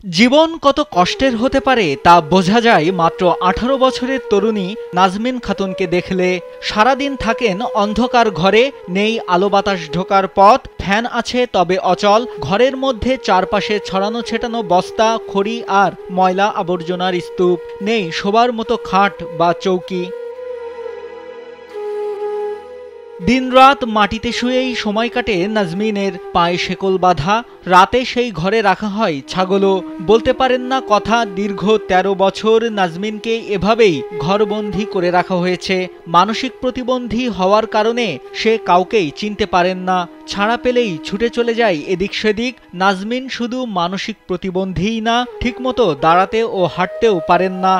জীবন কত কষ্টের হতে পারে তা বোঝা যায় মাত্র ১৮ বছরের তরুণী নাজমিন খাতুনকে দেখলে। সারাদিন থাকেন অন্ধকার ঘরে, নেই আলো বাতাস ঢোকার পথ, ফ্যান আছে তবে অচল, ঘরের মধ্যে চারপাশে ছড়ানো ছেটানো বস্তা, খড়ি আর ময়লা আবর্জনার স্তূপ, নেই শোবার মতো খাট বা চৌকি। দিনরাত মাটিতে শুয়েই সময় কাটে নাজমিনের। পায়ে শেকল বাঁধা, রাতে সেই ঘরে রাখা হয় ছাগলও। বলতে পারেন না কথা। দীর্ঘ ১৩ বছর নাজমিনকে এভাবেই ঘরবন্দি করে রাখা হয়েছে। মানসিক প্রতিবন্ধী হওয়ার কারণে সে কাউকেই চিনতে পারেন না। ছাড়া পেলেই ছুটে চলে যায় এদিক সেদিক। নাজমিন শুধু মানসিক প্রতিবন্ধীই না, ঠিকমতো দাঁড়াতে ও হাঁটতেও পারেন না।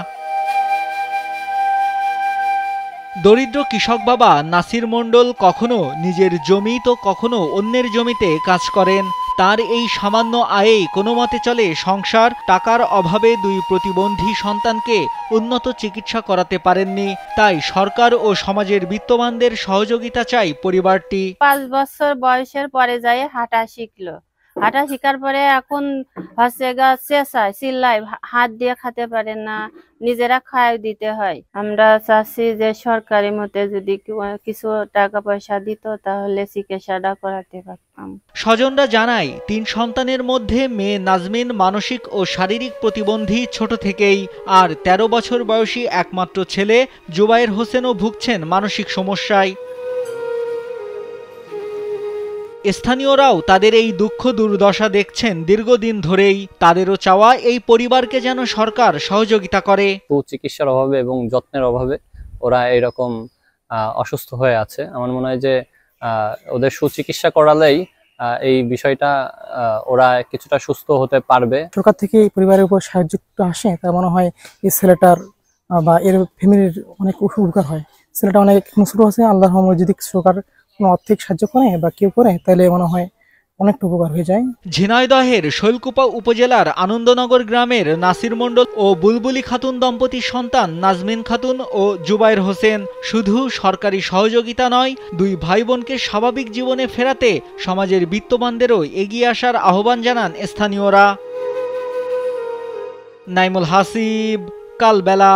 দরিদ্র কৃষক বাবা নাসির মণ্ডল কখনো নিজের জমি তো কখনো অন্যের জমিতে কাজ করেন। তার এই সামান্য আয়েই কোনোমতে চলে সংসার। টাকার অভাবে দুই প্রতিবন্ধী সন্তানকে উন্নত চিকিৎসা করাতে পারেননি, তাই সরকার ও সমাজের বিত্তবানদের সহযোগিতা চাই পরিবারটি। ৫ বছর বয়সের পরে যায় হাঁটা শিখলো। হাঁটা শিখার পরে এখন হচ্ছে চেঁচায়, চিল্লায়, হাত দিয়ে খেতে পারে না, নিজেরা খায় দিতে হয়। আমরা চাচ্ছি যে সরকারি মতে যদি কিছু টাকা পয়সা দিত তাহলে চিকিৎসাটা করাতে পারতাম। স্বজনরা জানায় ৩ সন্তানের মধ্যে মেয়ে নাজমিন মানসিক ও শারীরিক প্রতিবন্ধী ছোট থেকেই। আর ১৩ বছর বয়সী একমাত্র ছেলে জুবায়ের হোসেনও ভুগছেন মানসিক সমস্যায়। স্থানীয়রাও তাদের এই দুঃখ দুর্দশা দেখছেন দীর্ঘদিন ধরেই। তাদেরও চাওয়া এই পরিবারকে যেন সরকার সহযোগিতা করে। চিকিৎসার অভাবে এবং যত্নের অভাবে ওরা এরকম অসুস্থ হয়ে আছে। আমার মনে হয় যে ওদের সুচিকিৎসা করালেই এই বিষয়টা ওরা কিছুটা সুস্থ হতে পারবে। সরকার থেকে এই পরিবারের উপর সাহায্য আসে, তার মনে হয় এই ছেলেটার বা এর ফ্যামিলির অনেক উপকার হয়। ছেলেটা অনেক ছোট আছে, আল্লাহর রহমতে যদি সরকার কোনো আর্থিক সাহায্য করে বা কেউ করে তাহলে মনে হয় অনেকটা উপকার হয়ে যায়। ঝিনাইদহের শৈলকুপা উপজেলার আনন্দনগর গ্রামের নাসির মণ্ডল ও বুলবুলি খাতুন দম্পতির সন্তান নাজমিন খাতুন ও জুবায়ের হোসেন। শুধু সরকারি সহযোগিতা নয়, দুই ভাই বোনকে স্বাভাবিক জীবনে ফেরাতে সমাজের বিত্তবানদেরও এগিয়ে আসার আহ্বান জানান স্থানীয়রা। নাইমুল হাসিব, কালবেলা।